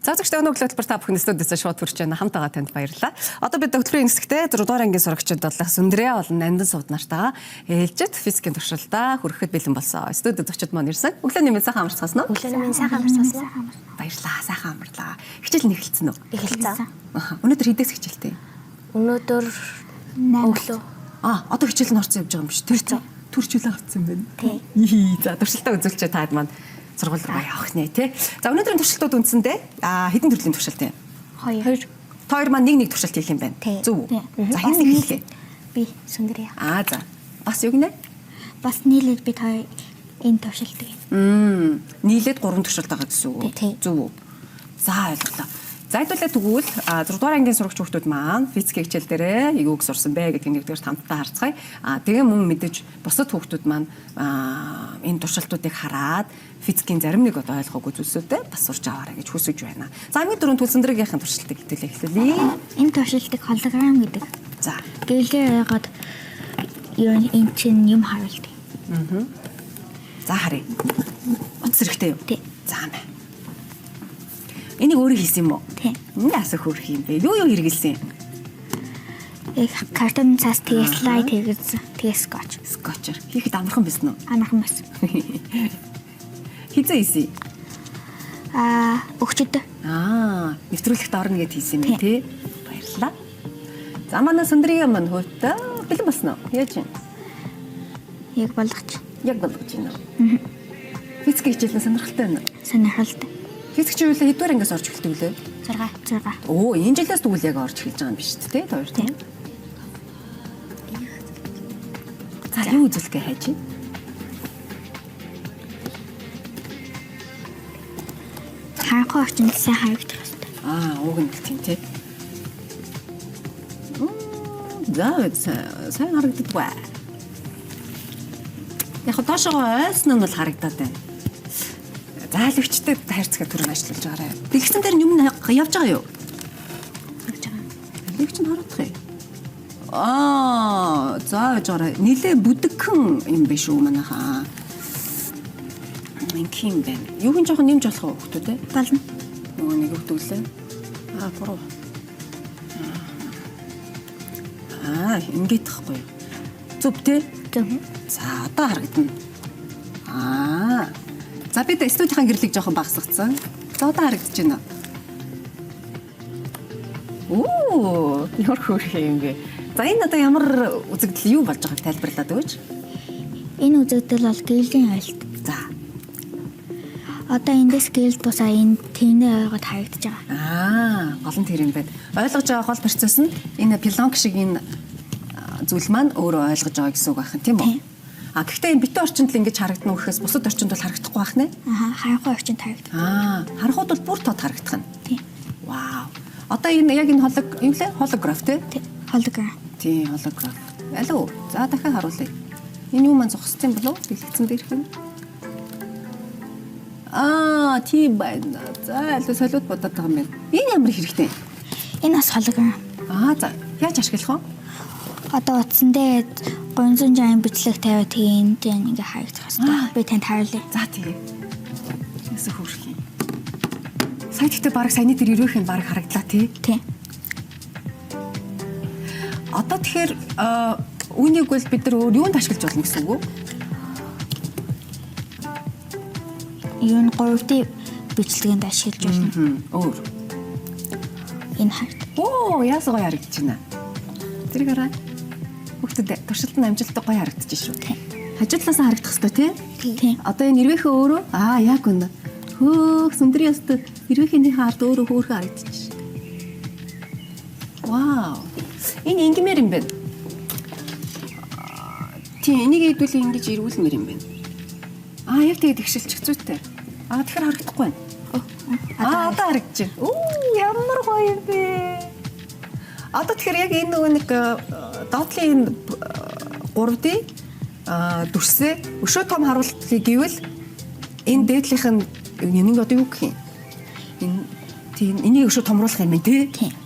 За зөвхөн өнөө өглөө та бүхэн студиэс шууд хүрч байна. Хамтаага танд баярлалаа. Одоо бид хөтөлбөрийн хэсэгтээ 6 дугаар ангийн сурагчид боллоо Сүндрээ болон Нандин сууд нартаа ээлжид физикийн туршилтаа хүрэхэд бэлэн болсон. Студид зочид маань ирсэн. Өглөөний мэд сайхан амарцгаасан уу? Өглөөний мэд сайхан амарцгаасан. Баярлалаа. Сайхан амарлаа. Хичээл нь эхэлсэн үү? Эхэлсэн. Өнөөдөр хэдээс хичээлтэй? Өнөөдөр өглөө. Одоо хичээл нь орсон явж байгаа юм биш үү? Төрчүүлээ авсан байна. Тий. За туршилтаа үзүүлчихэд таад маань сургууль руу явах нэ тий. За өнөөдрийн туршилтууд үндсэндээ хэдэн төрлийн туршилт юм? 2. Хоёр маань нэг туршилт хийх юм байна. Зөв үү? За хэн нэг хэлээ? Би Сүндрээ. За. Бас юу гинэ? Бас нийлээд бид хоёр энэ туршилтыг. Нийлээд 3 туршилт байгаа гэсэн үг үү? Зөв үү? За ойлголоо. Зайдуулаад тэгвэл 6 дугаар ангийн сурагч хүүхдүүд маань физик хичээл дээрээ юуг сурсан бэ гэдгийг нэгдүгээр хамтдаа харцгаая. Тэгээ мөн мэдээж бусад хүүхдүүд маань энэ туршилтуудыг хараад физикийн зарим нэг ойлгоогүй зүйлсүүдээ бас сурч аваарай гэж хүсэж байна. За хамгийн дөрөв Сүндрээгийн туршилтыг хэлээ. Энэ туршилтыг холограм гэдэг. За. Гэлгээр яагаад энэ чинь юм харуулдаг. За харъя. Утас хэрэгтэй юу? Тий. За мэ. Энийг өөрөө хийсэн юм уу? Тий. Энэ асах хөрх юм бэ? Юу хэрэгэлсэн? Картон цаас тэгээ слайд хийгээсэн. Тэгээ скотч. Скотчер. Хийхэд амархан байсан уу? Амархан байсан. Хизээ хийсэн? Өгчөд. Нэвтрүүлэгт орно гэд хийсэн юм тий. Баярлалаа. За манай Сүндрийн маань хөөтөө бэлэн болсон уу? Яаж юм? Яг болгоч. Яг болгож байна уу? Физик хичээлэн сонирхолтой байна уу? Сонирхолтой. Физик хичээл хэдвэр ангиас орж эхэлдэг үлээ? 6. Энэ жилээс тэгвэл яг орж эхэлж байгаа юм биш үү? Хоёр тийм. За юу үзүүлэх гэж хайж байна? Харанхуй орчинд сайн харагдах хэрэгтэй. Уг нь тийм тий. Сайн харагддаг ба. Яг доошоо ойсон нь бол харагдаад байна. Зайлгчтай хайрцаг төрөнд ажиллаж байгаарай. Дэлгэцэн дээр юм явж байгаа юу? Явж байгаа. Нэг ч харагдах юм. За яаж байгаа. Нилээ бүдгхэн юм биш үү манайхаа. Инким байна. Юу хэн жоохон нэмж болох уу хүмүүстээ? Болно. Нөгөө нэг өгдөлээ. Буруу. Ингээд тахгүй юу? Зүв тий? Зөв. За одоо харагдана. За бид студийнхаа гэрлийг жоохон багасгацсан. За одоо харагдаж байна. Ямар хөөрхөн юм бэ? За энэ одоо ямар үзэгдэл юу болж байгааг тайлбарлаад өгөөч. Энэ үзэгдэл бол гэрлийн ойлт. За. Одоо эндээс гэрэл тусаа энэ тэнэ ойгод харагдаж байгаа. Гол нь тэр юм байна. Ойлгож байгаа хол процесс нь энэ пилонг шиг энэ зүйл маань өөрөө ойлгож байгаа гэсэн үг байна, тийм үү? Гэхдээ энэ битэн орчинд л ингэж харагдана гэхээс бусад орчинд бол харагдахгүй байх нэ? Харанхуй орчинд харагдана. Харанхууд бол бүр тод харагдах нь. Тийм. Вау. Одоо энэ яг энэ юм лээ? Холограф тий? Холограф. Тий, холограф. Алуу. За дахиад харуулъя. Энэ юу маань зогссон болов? Дэлгэцэн дээрх юм. Тийм байна. За алуу солиуд бодоод байгаа юм байна. Энэ ямар хэрэгтэй? Энэ бас холограф. За яаж ашиглах вэ? Одоо утсан дээр 360 бичлэг тавиад энд ингээ харагдах хэрэгтэй. Би танд харуулъя. За тийм. Ясаа хөрх юм. Сая гэхдээ баг саяны тэр өрөөх нь баг харагдлаа тий. Тийм. Одоо тэгэхээр үүнийг бол бид нар өөр юунд ашиглаж болно гэсэн үг үү? Юу 3D бичлэгэнд ашиглаж болно. Өөр. Энэ харт. Яасаа гоё харагдаж байна. Зэрэг хараа. Хүүхдэд туршилт нь амжилттай гоё харагдаж шүү. Хажуудлаас харагдах хэрэгтэй тий? Тийм. Одоо энэ нэрвэхээ өөрөө яг үнэ. Сүндрийн өстө нэрвэхийнхээ ард өөрөө хөөрхөн харагдаж шүү. Вау. Энэ ингимээр юм байна. Тийм, энийг хэдүүл ингэж ирүүлмээр юм байна. Яг тэгээд ихшилчих зүйтэй. Тэгэхээр харагдахгүй байна. Одоо харагдаж байна. Ямар гоё юм бэ. Одоо тэгэхээр яг энэ нөгөө нэг доотлын 3D дүрсээ өшөө том харуултыг гэвэл энэ дээдлийнх нь нэг одоо юу гэх юм? Энийг өшөө томруулах юм байна тий? Тийм.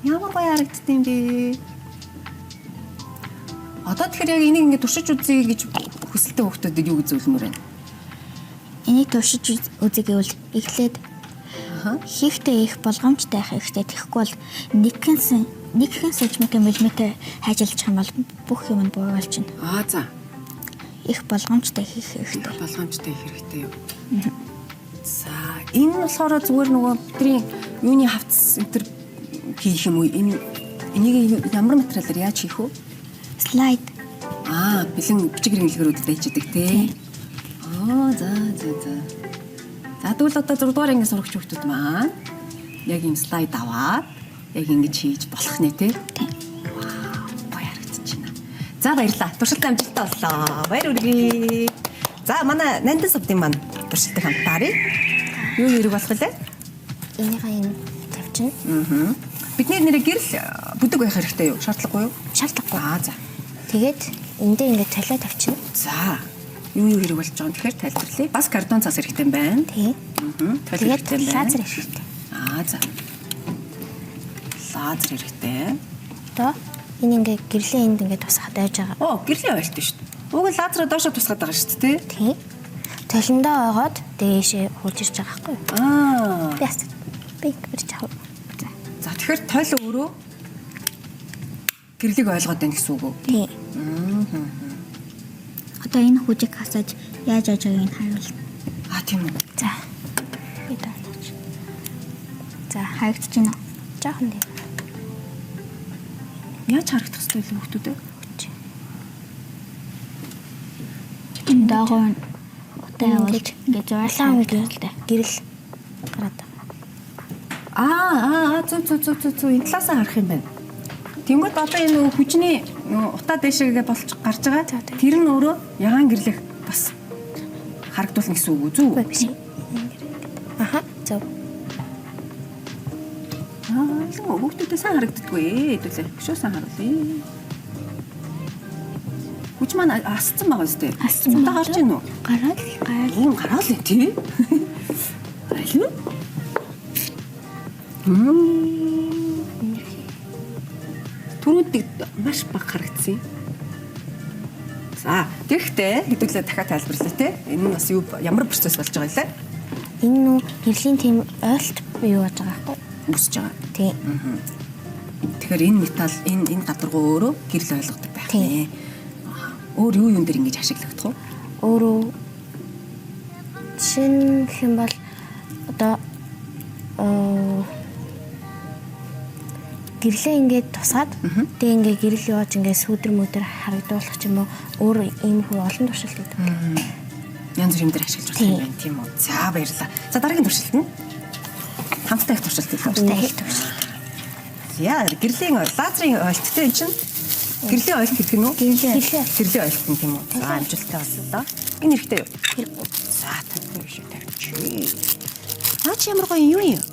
Ямар гоё харагддаг юм бэ? Одоо тэгэхээр яг энийг ингэ туршиж үзье гэж хүсэлтэй хүүхдүүдэд юу гэж зөвлөмөр байна? Энийг туршиж үзье гэвэл эхлээд Хийхдээ их болгоомжтой байх хэрэгтэй. Тэгэхгүй бол нэгхэн сантиметр хайжилчих юм бол бүх юм нь бууралж байна. За. Их болгоомжтой хийх хэрэгтэй. Их болгоомжтой хийх хэрэгтэй юу? За, энэ болохоор зүгээр нөгөө бидний юуны хавц энэ хийх юм уу? Энийг ямар материалаар яаж хийх вэ? Слайд. Бэлэн бичиг хэрэглэгэрүүдэд дэждэг тий. За. За тэгвэл одоо 6 дугаар ангийн сурагч хүүхдүүд маань яг энэ слайд аваад яг ингэж хийж болох нэ тий. Вау, гоё харагдаж байна. За баярлалаа. Туршилтаа амжилттай боллоо. Баяр хүргэе. За манай Нандин сувдын маань туршилтыг хамтаарыг. Юу хэрэг болох вэ? Энийгээ энэ тавьчихна. Бидний нэрээ гэрэл бүдэг байх хэрэгтэй юу? Шаардлагагүй юу? Шаардлагагүй. За. Тэгээд эндээ ингээд талаа тавьчихна. За. Юу хэрэг болж байгаа юм тэгэхээр тайлбарлая. Бас картон цас хэрэгтэй юм байна. Тий. Тэгээд лазер хэрэгтэй. За. Лазер хэрэгтэй. Одоо энэ ингээд гэрлийн энд ингээд тусгаад байж байгаа. Гэрлийн ойлт шүү дээ. Уг нь лазераа доошо тусгаад байгаа шүү дээ. Тий. Толондоо ойгоод дээшээ хурж ирж байгаа байхгүй юу? Би бэрч авах. За тэгэхээр тойл өөрөө гэрлийг ойлгоод байна гэсэн үг үү? Тий. Одоо энэ хүжиг хасаж яаж ажагийг харуулна. Тийм үү. За. Би даач. За, харагдаж байна уу? Жаахан дээр. Яаж харагдах хэвтэй л хүүхдүүд ээ? Энэ дагуу ингээд зурлаа гэдэг гэрэл гараад байгаа. Зү энэ талаасаа харах юм байна. Тэнгүүд одоо энэ хүчний утаа дэшээгээ болж гарч байгаа. Тэр нь өөрөө ягаан гэрлэх бас харагдуулна гэсэн үг үү? Зүг үү? Зөв. Хүүхдүүдэд сайн харагддаггүй ээ. Хэдүүлээ. Өшөө сайн харуулъя. Хүч маань асцсан байгаа зү? Асцсан гарч ийн үү? Гараал л тий. Айлуу. Түрүүдэг маш бага харагдсан. За, тэгэхдээ хэдүүлээ дахиад тайлбарлая те. Энэ нь бас ямар процесс болж байгаа юм лээ? Энэ нүү гэрлийн тийм ойлт юу болж байгаа байхгүй? Үсэж байгаа. Тий. Тэгэхээр энэ металл энэ гадаргуу өөрөө гэрэл ойлгодог байх нэ. Өөр юу дээр ингэж ашиглагдах вэ? Өөрөө жишээ гэх юм бол одоо гэрлээ ингээд тусгаад тэгээ ингээд гэрэл яваад ингээд сүудэр мөдөр харагдуулах ч юм уу өөр ийм хүү олон туршилт гэдэг. Янз бүр юм дээр ашиглаж болох юм байна тийм үү. За баярлалаа. За дараагийн туршилт нь хамттай их туршилт гэх юм. Хамттай их туршилт. Яа, гэрлийн лазерын ойлттой энэ чинь гэрлийн ойлт гэдэг нь үү? Гэрлийн ойлт нь тийм үү. За амжилттай боллоо. Энэ хэрэгтэй юу? Хэрэггүй. За тавьчих шүү тавьчих. Чи ямар гоё юу юм?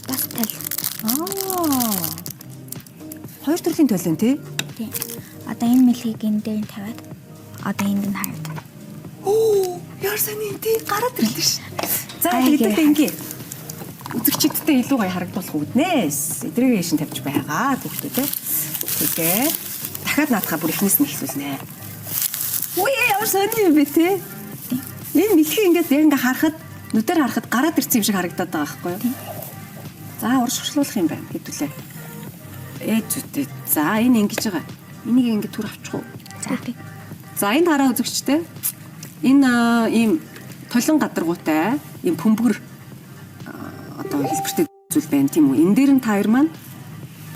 Бас тал. Хоёр төрлийн тойл нь тий? Тий. Одоо энэ мэлхийг энэ дээр тавиад одоо энд нь харагдана. Яар саний тий гараад ирлээ ш. За хэдүүлээ ингээ. Үзэгчдэдээ илүү гоё харагдуулах үүднээс. Эдрийг шин тавьж байгаа гэхдээ тий. Тэгээ дахиад наадахаа бүр ихнээс нь эхлүүлнэ. Яар саний юм бэ тий? Энэ мэлхий ингээд яг ингээ харахад нүдээр харахад гараад ирсэн юм шиг харагдаад байгаа байхгүй юу? За уршигшлуулах юм байна хэдүүлээ. Зүйтэй. За энэ ингэж байгаа. Энийг ингэ түр авчих уу? За энэ хараа үзэгчтэй. Энэ ийм толон гадаргуутай ийм бөмбөр одоо хэлбэртэй зүйл байна тийм үү? Энэ дээр нь таяр маань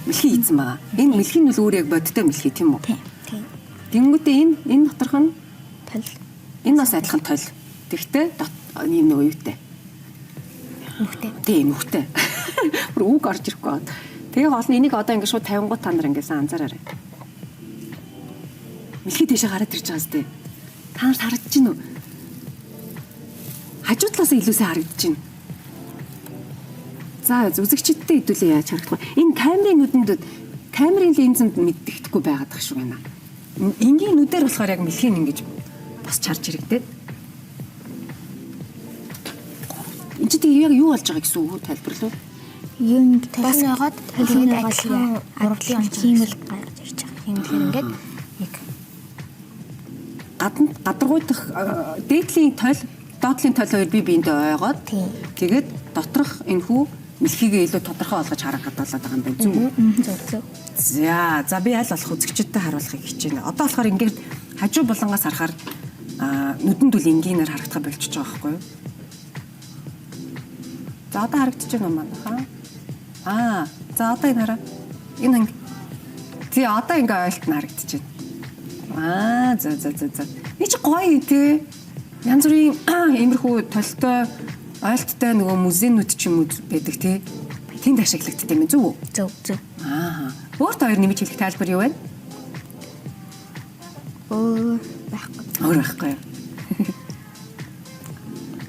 мэлхий хийсэн байгаа. Энэ мэлхий нь л өөр яг бодтой мэлхий тийм үү? Тийм. Тэнгүүтээ энэ доторх нь тол. Энэ бас адилхан тол. Тэгтээ ийм нөгөө юутай. Нүхтэй. Тийм нүхтэй. Бүр үг орж ирэхгүй байна. Тэгээ гол нь энийг одоо ингэ шууд 50 гут та нар ингэсэн анзаараарай. Мэлхий дэшээ гараад ирж байгаа зү. Та нарт харагдаж байна уу? Хажуу талаас илүү сайн харагдаж байна. За үзэгчдтэй хэдүүлээ яаж харагдах вэ? Энэ камерын нүдэнд камерын линзэнд мэддэхгүй байгаад тах шиг байна. Энгийн нүдээр болохоор яг мэлхий ингэж бас чарж ирэгдээд. Энд чинь яг юу болж байгаа гэсэн үг тайлбарлав? Юм бас яагаад хэлээд адилхан урдлын хиймэл гарч ирж байгаа. Хиймэл ингээд яг гадаргуйтах дээдлийн тойл, доотлын тойл хоёр бие биендээ ойгоод тэгээд доторх энэ хүү мэлхийгээ илүү тодорхой болгож харах гадаалаад байгаа юм байна. Зүг үү? Зөв. За би аль болох үзэгчдэд харуулахыг хичээнэ. Одоо болохоор ингээд хажуу булангаас харахаар нүдэнд үл энгийнээр харагдах болчихж байгаа байхгүй юу? За одоо харагдаж байна уу манайхаа? За одоо энэ хараа. Энэ анги. Тий одоо ингээ ойлт нь харагдаж байна. За. Энд чи гоё юм те. Янз бүрийн иймэрхүү толтой ойлттой нөгөө музейнүүд ч юм уу байдаг те. Тэнд ашиглагддаг юм зүг үү? Зөв. Өөрт хоёр нэмж хэлэх тайлбар юу вэ? Өөр байхгүй.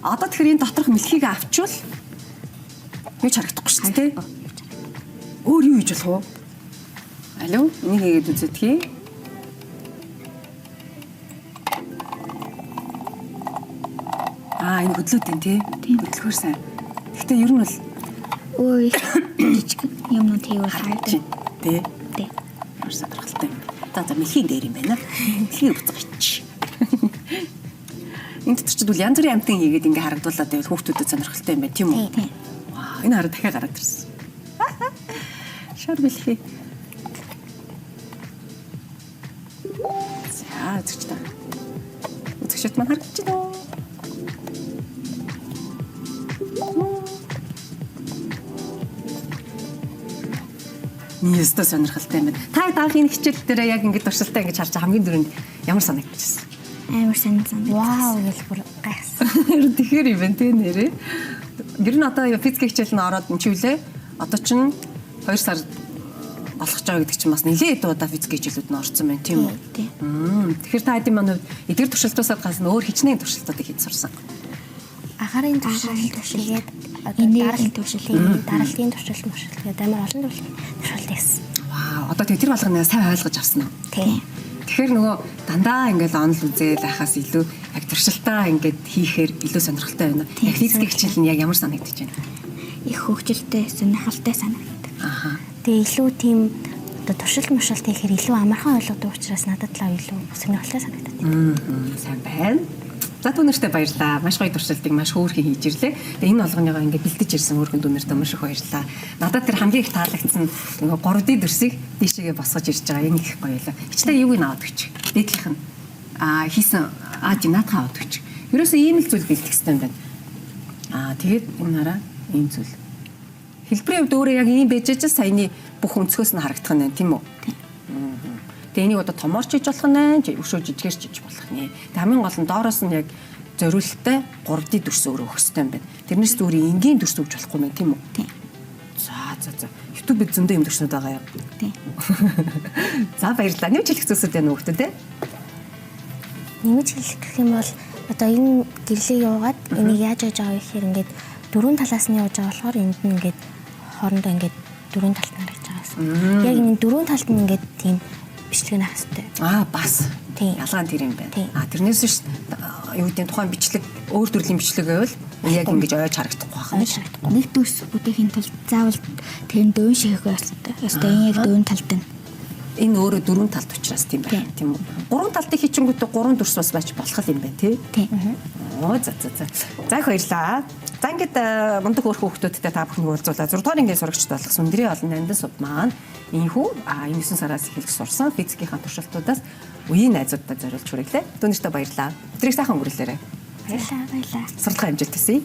Одоо тэгэхээр энэ доторх мэлхийг авчвал юу ч харагдахгүй шүү дээ. Өөр юу хийж болох вэ? Алуу, энийг хийгээд үзэдгий. Энэ хөдлөөд тий. Хөдлөхөр сайн. Гэхдээ ер нь бол Ой. Жижиг юмнууд хийвэл харагдаж тий. Тий. Ямар сонирхолтой юм. За мэлхийн дээр юм байна. Мэлхийг буцаач. Энд дотор ч бол янз бүрийн амтан хийгээд ингээ харагдуулаад байвал хүүхдүүдэд сонирхолтой юм байна тийм үү? Тий. Вау, энэ хараа дахиад гараад ирсэн. Шар мэлхий. За үзэгчтэй. Үзэгчд маань харагдаж байна. Нийстэ сонирхолтой юм байна. Та даахын хичээл дээр яг ингэж туршилтаа ингэж харж хамгийн дөрөнд ямар санагдчихсан? Амар санагдсан. Вау гэж бүр гайхсан. Тэгэхээр юм байна те нэрээ. Гэр нь одоо физик хичээл нь ороод ин чивлээ. Одоо чинь 2 сар болох ч байгаа гэдэг чинь бас нэлээд удаа физик хичээлүүд нь орсон байна тийм үү? Тий. Тэгэхээр та хэдийн маань эдгээр туршилтуусаад гасан өөр хичнээн туршилтуудыг хийж сурсан. Ахарын туршилгээд Дараагийн туршилт, дараагийн туршилгээд амар олон туршилт хийсэн. Вау, одоо тэр болгонаа сайн ойлгож авсан уу? Тий. Тэгэхээр нөгөө дандаа ингээл онл үзээл ахаас илүү яг туршилтаа ингээд хийхээр илүү сонирхолтой байна. Яг физик хичээл нь яг ямар санагдаж байна? Их хөвгөлтэй, сонирхолтой санагдав. Аха. Тэгээ илүү тийм одоо туршилт мушилт хийхээр илүү амархан ойлгодог учраас надад л илүү сонирхолтой санагдав. Сайн байна. За түүнэртээ баярлалаа. Маш гоё туршилтыг маш хөөрхөн хийж ирлээ. Тэгээ энэ болгоныгоо ингээд бэлдэж ирсэн өөрхөн дүүнэртээ маш их баярлалаа. Надад тэр хамгийн их таалагдсан нөгөө 3D дүрсийг дээшээгээ босгож ирж байгаа. Энэ их гоё лээ. Хичнээн юуг нь аваад өгч. Дээдлийнх нь хийсэн наадхаа аваад өгч. Ерөөсөө ийм л зүйл бэлдэх хэрэгтэй юм байна. Тэгээд энэ нараа ийм зүйл. Хэлбэрийн хувьд өөрөө яг ийм байж ч саяны бүх өнцгөөс нь харагдах нь байна тийм үү? Тэгээ энийг одоо томорч хийж болох нэ, өшөө жижигэрч хийж болох нэ. Тэгээ хамгийн гол нь доороос нь яг зориулттай 3D дүрс өөрөө өгөх хэрэгтэй юм байна. Тэрнээс зүгээр энгийн дүрс өгч болохгүй мэн тийм үү? Тий. За. YouTube-д зөндөө юм дүрснүүд байгаа юм. Тий. За баярлалаа. Нэмж хэлэх зүйлсүүд байна уу хүмүүстээ те? Нэмж хэлэх гэх юм бол одоо энэ гэрлийг яваад энийг яаж яаж байгаа гэхээр ингээд дөрвөн талаас нь явж байгаа болохоор энд нь ингээд хоорондоо ингээд дөрвөн талд харагдаж байгаа. Яг энэ дөрвөн талд нь ингээд тийм бичлэг нах хэрэгтэй. Бас. Тийм. Ялгаа нь тэр юм байна. Тийм. Тэрнээс ш юу гэдэг тухайн бичлэг өөр төрлийн бичлэг байвал яг ингэж ойж харагдахгүй байна. Нэг дүрс бүтээхийн тулд заавал тэр дөвөн шихэхгүй ёстой. Энэ яг дөрвөн талд нь. Энэ өөрөө дөрвөн талд учраас тийм байна. Тийм үү? Гурван талдыг хийчихэнгүүтээ гурван дүрс бас байж болох юм байна тий. Тий. За. За их баярлаа. За ингээд мундаг хөөх хүүхдүүдтэй та бүхэн уулзуулаа. 6 дугаар ангийн сурагчд болох Сүндрийн олон нандин суд маань энэхүү энэ 9 сараас эхэлж сурсан физикийн туршилтуудаас үеийн найзуудтай зориулж хүргэлээ. Түүнээрээ баярлаа. Өдрийг сайхан өнгөрүүлээрэй. Баярлалаа. Сурталчилгаа хэмжээтэйсэй.